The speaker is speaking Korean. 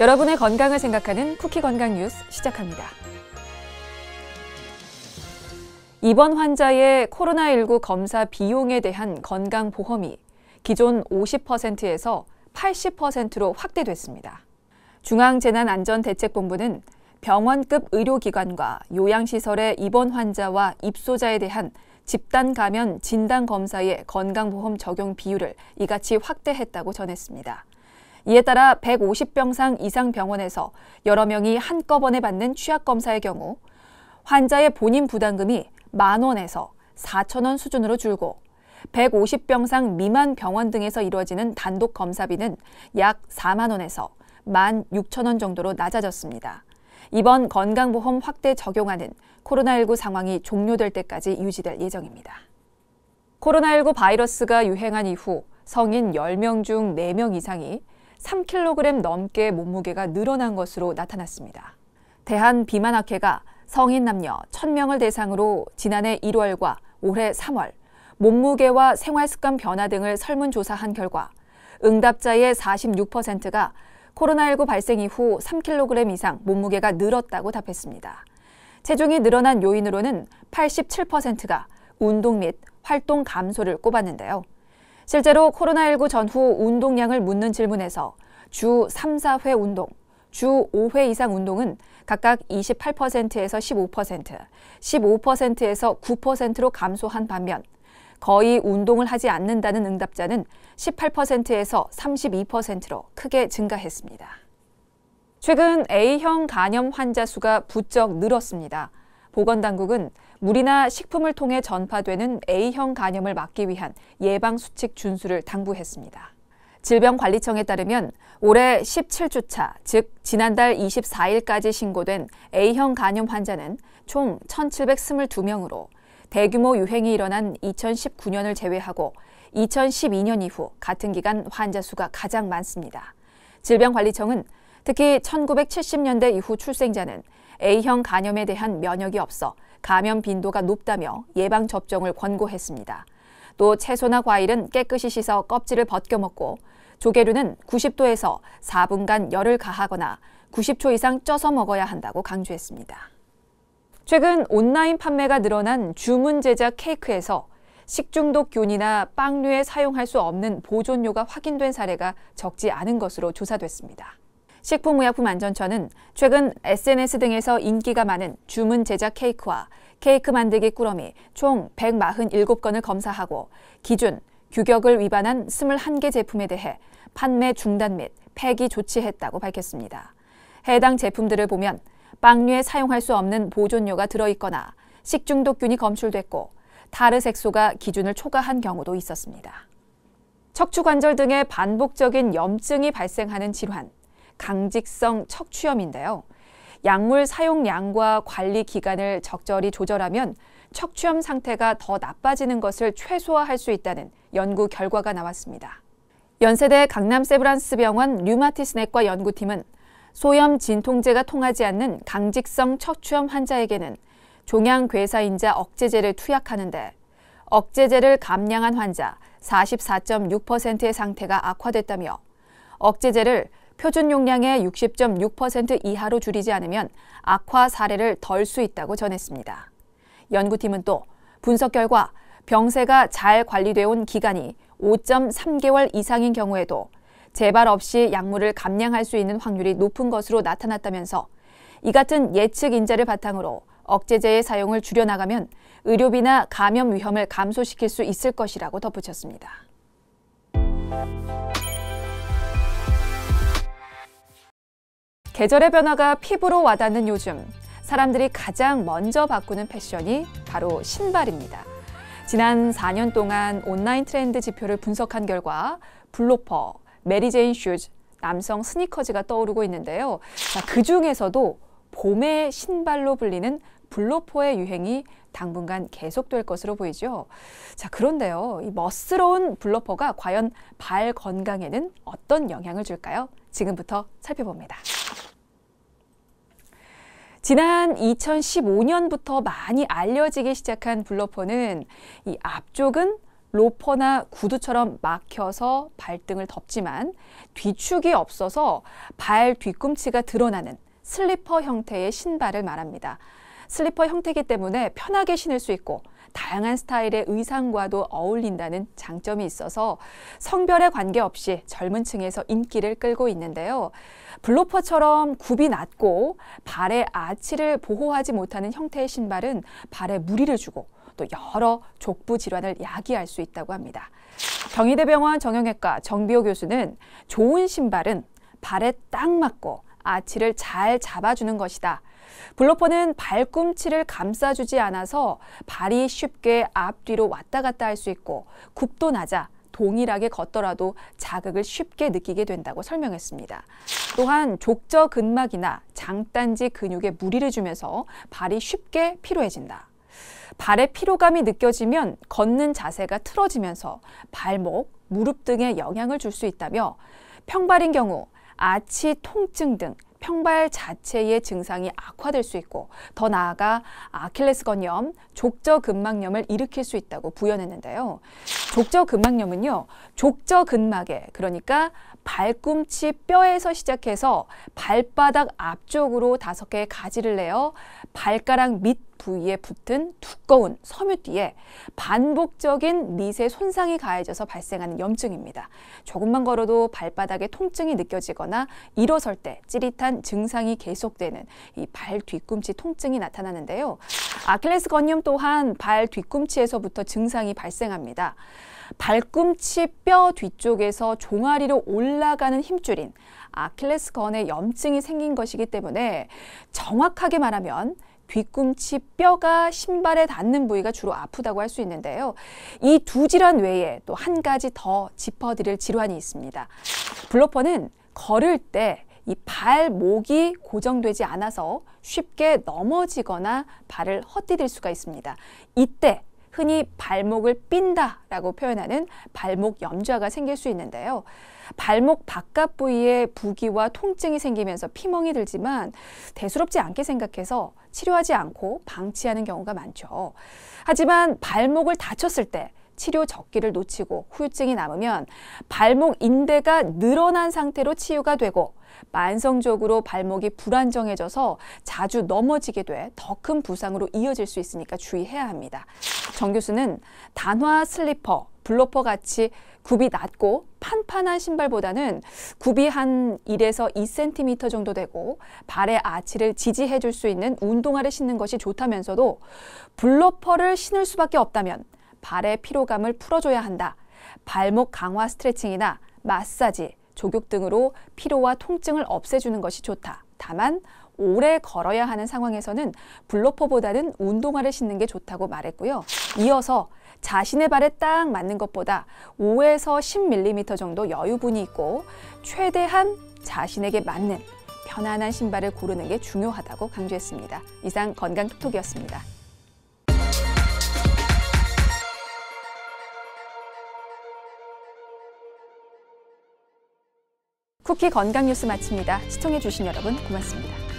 여러분의 건강을 생각하는 쿠키 건강 뉴스 시작합니다. 입원 환자의 코로나19 검사 비용에 대한 건강보험이 기존 50%에서 80%로 확대됐습니다. 중앙재난안전대책본부는 병원급 의료기관과 요양시설의 입원 환자와 입소자에 대한 집단 감염 진단 검사의 건강보험 적용 비율을 이같이 확대했다고 전했습니다. 이에 따라 150병상 이상 병원에서 여러 명이 한꺼번에 받는 취약검사의 경우 환자의 본인 부담금이 10,000원에서 4,000원 수준으로 줄고 150병상 미만 병원 등에서 이루어지는 단독 검사비는 약 40,000원에서 16,000원 정도로 낮아졌습니다. 이번 건강보험 확대 적용안은 코로나19 상황이 종료될 때까지 유지될 예정입니다. 코로나19 바이러스가 유행한 이후 성인 10명 중 4명 이상이 3kg 넘게 몸무게가 늘어난 것으로 나타났습니다. 대한비만학회가 성인 남녀 1,000명을 대상으로 지난해 1월과 올해 3월 몸무게와 생활습관 변화 등을 설문조사한 결과 응답자의 46%가 코로나19 발생 이후 3kg 이상 몸무게가 늘었다고 답했습니다. 체중이 늘어난 요인으로는 87%가 운동 및 활동 감소를 꼽았는데요. 실제로 코로나19 전후 운동량을 묻는 질문에서 주 3, 4회 운동, 주 5회 이상 운동은 각각 28%에서 15%, 15%에서 9%로 감소한 반면 거의 운동을 하지 않는다는 응답자는 18%에서 32%로 크게 증가했습니다. 최근 A형 간염 환자 수가 부쩍 늘었습니다. 보건당국은 물이나 식품을 통해 전파되는 A형 간염을 막기 위한 예방수칙 준수를 당부했습니다. 질병관리청에 따르면 올해 17주차, 즉 지난달 24일까지 신고된 A형 간염 환자는 총 1,722명으로 대규모 유행이 일어난 2019년을 제외하고 2012년 이후 같은 기간 환자 수가 가장 많습니다. 질병관리청은 특히 1970년대 이후 출생자는 A형 간염에 대한 면역이 없어 감염 빈도가 높다며 예방접종을 권고했습니다. 또 채소나 과일은 깨끗이 씻어 껍질을 벗겨 먹고 조개류는 90도에서 4분간 열을 가하거나 90초 이상 쪄서 먹어야 한다고 강조했습니다. 최근 온라인 판매가 늘어난 주문 제작 케이크에서 식중독균이나 빵류에 사용할 수 없는 보존료가 확인된 사례가 적지 않은 것으로 조사됐습니다. 식품의약품안전처는 최근 SNS 등에서 인기가 많은 주문 제작 케이크와 케이크 만들기 꾸러미 총 147건을 검사하고 기준, 규격을 위반한 21개 제품에 대해 판매 중단 및 폐기 조치했다고 밝혔습니다. 해당 제품들을 보면 빵류에 사용할 수 없는 보존료가 들어있거나 식중독균이 검출됐고 타르색소가 기준을 초과한 경우도 있었습니다. 척추관절 등의 반복적인 염증이 발생하는 질환, 강직성 척추염인데요. 약물 사용량과 관리 기간을 적절히 조절하면 척추염 상태가 더 나빠지는 것을 최소화할 수 있다는 연구 결과가 나왔습니다. 연세대 강남세브란스병원 류마티스내과 연구팀은 소염 진통제가 통하지 않는 강직성 척추염 환자에게는 종양괴사인자 억제제를 투약하는데 억제제를 감량한 환자 44.6%의 상태가 악화됐다며 억제제를 표준 용량의 60.6% 이하로 줄이지 않으면 악화 사례를 덜 수 있다고 전했습니다. 연구팀은 또 분석 결과 병세가 잘 관리돼 온 기간이 5.3개월 이상인 경우에도 재발 없이 약물을 감량할 수 있는 확률이 높은 것으로 나타났다면서 이 같은 예측 인자를 바탕으로 억제제의 사용을 줄여나가면 의료비나 감염 위험을 감소시킬 수 있을 것이라고 덧붙였습니다. 계절의 변화가 피부로 와닿는 요즘, 사람들이 가장 먼저 바꾸는 패션이 바로 신발입니다. 지난 4년 동안 온라인 트렌드 지표를 분석한 결과 블로퍼, 메리제인 슈즈, 남성 스니커즈가 떠오르고 있는데요. 그 중에서도 봄의 신발로 불리는 블로퍼의 유행이 당분간 계속될 것으로 보이죠. 그런데요, 이 멋스러운 블로퍼가 과연 발 건강에는 어떤 영향을 줄까요? 지금부터 살펴봅니다. 지난 2015년부터 많이 알려지기 시작한 블로퍼는 이 앞쪽은 로퍼나 구두처럼 막혀서 발등을 덮지만 뒤축이 없어서 발 뒤꿈치가 드러나는 슬리퍼 형태의 신발을 말합니다. 슬리퍼 형태이기 때문에 편하게 신을 수 있고 다양한 스타일의 의상과도 어울린다는 장점이 있어서 성별에 관계없이 젊은 층에서 인기를 끌고 있는데요. 블로퍼처럼 굽이 낮고 발의 아치를 보호하지 못하는 형태의 신발은 발에 무리를 주고 또 여러 족부 질환을 야기할 수 있다고 합니다. 경희대병원 정형외과 정비호 교수는 좋은 신발은 발에 딱 맞고 아치를 잘 잡아주는 것이다. 블로퍼는 발꿈치를 감싸주지 않아서 발이 쉽게 앞뒤로 왔다 갔다 할 수 있고 굽도 낮아 동일하게 걷더라도 자극을 쉽게 느끼게 된다고 설명했습니다. 또한 족저근막이나 장단지 근육에 무리를 주면서 발이 쉽게 피로해진다. 발에 피로감이 느껴지면 걷는 자세가 틀어지면서 발목, 무릎 등에 영향을 줄 수 있다며 평발인 경우 아치 통증 등 평발 자체의 증상이 악화될 수 있고 더 나아가 아킬레스건염, 족저근막염을 일으킬 수 있다고 부연했는데요. 족저근막염은요, 족저근막에 그러니까 발꿈치 뼈에서 시작해서 발바닥 앞쪽으로 5개의 가지를 내어 발가락 밑 부위에 붙은 두꺼운 섬유띠에 반복적인 미세 손상이 가해져서 발생하는 염증입니다. 조금만 걸어도 발바닥에 통증이 느껴지거나 일어설 때 찌릿한 증상이 계속되는 이 발 뒤꿈치 통증이 나타나는데요. 아킬레스건염 또한 발 뒤꿈치에서부터 증상이 발생합니다. 발꿈치 뼈 뒤쪽에서 종아리로 올라가는 힘줄인 아킬레스건에 염증이 생긴 것이기 때문에 정확하게 말하면 뒤꿈치 뼈가 신발에 닿는 부위가 주로 아프다고 할 수 있는데요. 이 두 질환 외에 또 한 가지 더 짚어드릴 질환이 있습니다. 블로퍼는 걸을 때 이 발목이 고정되지 않아서 쉽게 넘어지거나 발을 헛디딜 수가 있습니다. 이때 흔히 발목을 삔다라고 표현하는 발목 염좌가 생길 수 있는데요. 발목 바깥 부위에 부기와 통증이 생기면서 피멍이 들지만 대수롭지 않게 생각해서 치료하지 않고 방치하는 경우가 많죠. 하지만 발목을 다쳤을 때 치료 적기를 놓치고 후유증이 남으면 발목 인대가 늘어난 상태로 치유가 되고 만성적으로 발목이 불안정해져서 자주 넘어지게 돼 더 큰 부상으로 이어질 수 있으니까 주의해야 합니다. 정 교수는 단화 슬리퍼, 블로퍼 같이 굽이 낮고 판판한 신발보다는 굽이 한 1에서 2cm 정도 되고 발의 아치를 지지해 줄 수 있는 운동화를 신는 것이 좋다면서도 블로퍼를 신을 수밖에 없다면 발의 피로감을 풀어줘야 한다. 발목 강화 스트레칭이나 마사지, 족욕 등으로 피로와 통증을 없애주는 것이 좋다. 다만 오래 걸어야 하는 상황에서는 블로퍼보다는 운동화를 신는 게 좋다고 말했고요. 이어서 자신의 발에 딱 맞는 것보다 5에서 10mm 정도 여유분이 있고 최대한 자신에게 맞는 편안한 신발을 고르는 게 중요하다고 강조했습니다. 이상 건강톡톡이었습니다. 쿠키 건강 뉴스 마칩니다. 시청해주신 여러분 고맙습니다.